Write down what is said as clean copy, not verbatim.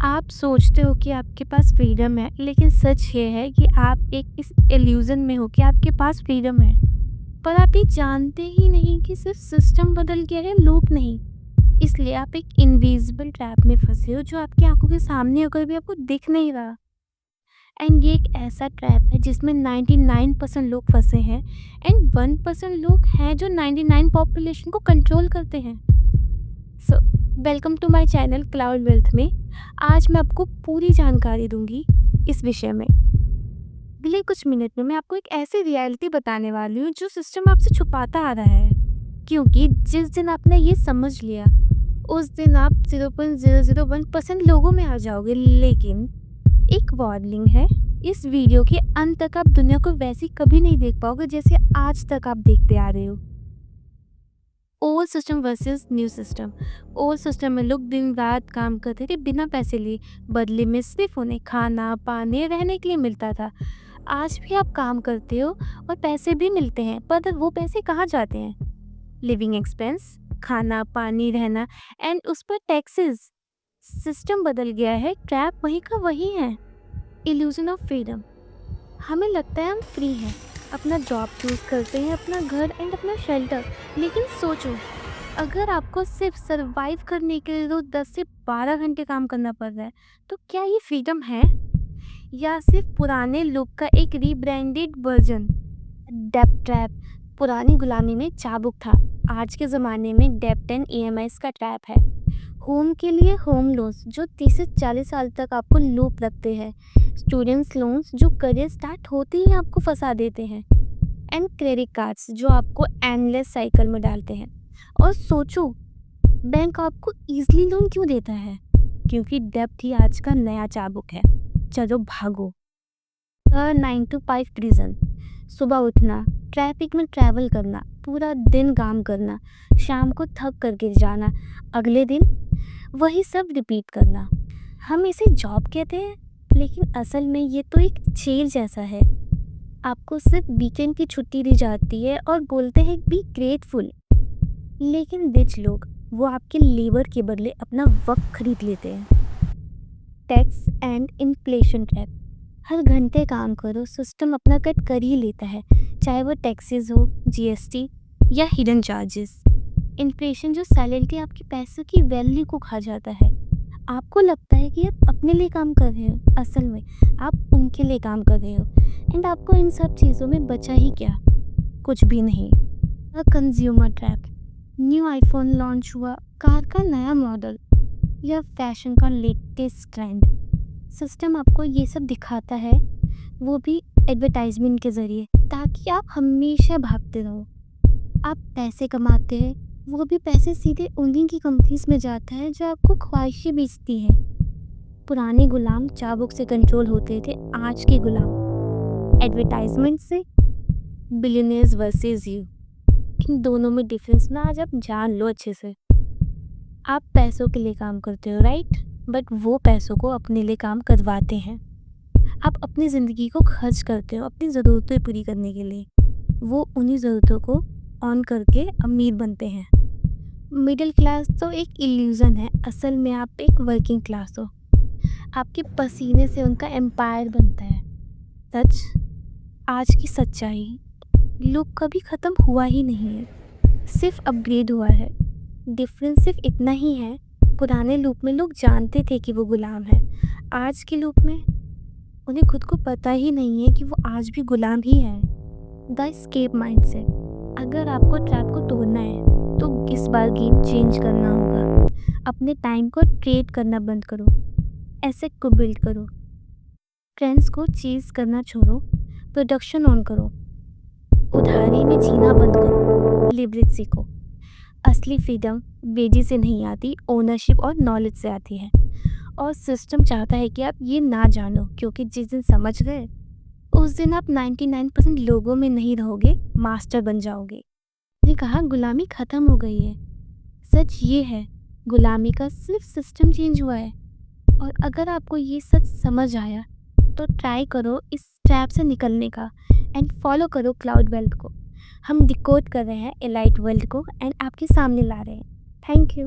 आप सोचते हो कि आपके पास फ्रीडम है, लेकिन सच ये है कि आप एक इस इल्यूज़न में हो कि आपके पास फ्रीडम है। पर आप ये जानते ही नहीं कि सिर्फ़ सिस्टम बदल गया है, लोग नहीं। इसलिए आप एक इनविजिबल ट्रैप में फँसे हो जो आपकी आँखों के सामने होकर भी आपको दिख नहीं रहा। एंड ये एक ऐसा ट्रैप है जिसमें 99% लोग फँसे हैं एंड 1% लोग हैं जो 99 पॉपुलेशन को कंट्रोल करते हैं। So welcome to my channel cloud wealth में। आज मैं आपको पूरी जानकारी दूंगी इस विषय में। अगले कुछ मिनट में मैं आपको एक ऐसी रियलिटी बताने वाली हूँ जो सिस्टम आपसे छुपाता आ रहा है, क्योंकि जिस दिन आपने ये समझ लिया उस दिन आप 0.001% लोगों में आ जाओगे। लेकिन एक वार्निंग है, इस वीडियो के अंत तक आप दुनिया को वैसी कभी नहीं देख पाओगे जैसे आज तक आप देखते आ रहे हो। Old system versus new system. Old system में लोग दिन रात काम करते थे बिना पैसे लिए, बदले में सिर्फ उन्हें खाना पानी रहने के लिए मिलता था। आज भी आप काम करते हो और पैसे भी मिलते हैं, पर वो पैसे कहाँ जाते हैं? लिविंग एक्सपेंस, खाना पानी रहना एंड उस पर टैक्सेस। सिस्टम बदल गया है, ट्रैप वही का वही है। Illusion of freedom. हमें लगता है हम फ्री हैं, अपना जॉब चूज़ करते हैं, अपना घर एंड अपना शेल्टर। लेकिन सोचो, अगर आपको सिर्फ सरवाइव करने के लिए रोज 10 से 12 घंटे काम करना पड़ रहा है, तो क्या ये फ्रीडम है या सिर्फ पुराने लुक का एक रीब्रांडेड वर्जन? डेब्ट ट्रैप। पुरानी गुलामी में चाबुक था, आज के ज़माने में डेब्ट एंड ईएमआईज का ट्रैप है। होम के लिए होम लोन्स जो 30 से 40 साल तक आपको लूप रखते हैं। स्टूडेंट्स लोन्स जो करियर स्टार्ट होते ही आपको फंसा देते हैं। एंड क्रेडिट कार्ड्स जो आपको एंडलेस साइकिल में डालते हैं। और सोचो, बैंक आपको इजीली लोन क्यों देता है? क्योंकि डेब्ट ही आज का नया चाबुक है। चलो भागो। 9 to 5 रीज़न। सुबह उठना, ट्रैफिक में ट्रैवल करना, पूरा दिन काम करना, शाम को थक करके जाना, अगले दिन वही सब रिपीट करना। हम इसे जॉब कहते हैं, लेकिन असल में ये तो एक जेल जैसा है। आपको सिर्फ वीकेंड की छुट्टी दी जाती है और बोलते हैं बी ग्रेटफुल। लेकिन रिच लोग वो आपके लेबर के बदले अपना वक्त खरीद लेते हैं। Tax and inflation trap. हर घंटे काम करो, सिस्टम अपना कट कर ही लेता है, चाहे वो टैक्सेस हो, जीएसटी या हिडन चार्जेस। इन्फ्लेशन जो साइलेंटली आपके पैसों की वैल्यू को खा जाता है। आपको लगता है कि आप अपने लिए काम कर रहे हो, असल में आप उनके लिए काम कर रहे हो। एंड आपको इन सब चीज़ों में बचा ही क्या? कुछ भी नहीं। Consumer trap. New iPhone launch हुआ, कार का नया मॉडल या फैशन का लेटेस्ट ट्रेंड। सिस्टम आपको ये सब दिखाता है, वो भी एडवर्टाइजमेंट के ज़रिए, ताकि आप हमेशा भागते रहो। आप पैसे कमाते हैं, वो भी पैसे सीधे उन्हीं की कंपनीज में जाता है जो आपको ख्वाहिशें बेचती है। पुराने गुलाम चाबुक से कंट्रोल होते थे, आज के गुलाम एडवर्टाइजमेंट से। Billionaires versus you. इन दोनों में डिफरेंस ना आज आप जान लो अच्छे से। आप पैसों के लिए काम करते हो, राइट? बट वो पैसों को अपने लिए काम करवाते हैं। आप अपनी ज़िंदगी को खर्च करते हो अपनी ज़रूरतें पूरी करने के लिए, वो उन्हीं ज़रूरतों को ऑन करके अमीर बनते हैं। मिडिल क्लास तो एक इल्यूज़न है, असल में आप एक वर्किंग क्लास हो। आपके पसीने से उनका एम्पायर बनता है। सच, आज की सच्चाई, लुक कभी ख़त्म हुआ ही नहीं है, सिर्फ अपग्रेड हुआ है। डिफरेंस सिर्फ इतना ही है, पुराने लूप में लोग जानते थे कि वो गुलाम है, आज के लूप में उन्हें खुद को पता ही नहीं है कि वो आज भी गुलाम ही है। The escape mindset. अगर आपको ट्रैप को तोड़ना है तो इस बार गेम चेंज करना होगा। अपने टाइम को ट्रेड करना बंद करो, एसेट को बिल्ड करो, ट्रेंड्स को चेज करना छोड़ो, प्रोडक्शन ऑन करो, उधारी में जीना बंद करो, लिबरेट सीखो। असली फ्रीडम वेजी से नहीं आती, ओनरशिप और नॉलेज से आती है। और सिस्टम चाहता है कि आप ये ना जानो, क्योंकि जिस दिन समझ गए उस दिन आप 99% लोगों में नहीं रहोगे, मास्टर बन जाओगे। ने कहा गुलामी ख़त्म हो गई है। सच ये है, गुलामी का सिर्फ सिस्टम चेंज हुआ है। और अगर आपको ये सच समझ आया तो ट्राई करो इस ट्रैप से निकलने का एंड फॉलो करो क्लाउड वेल्थ को। हम डिकोड कर रहे हैं एलाइट वर्ल्ड को एंड आपके सामने ला रहे हैं। Thank you.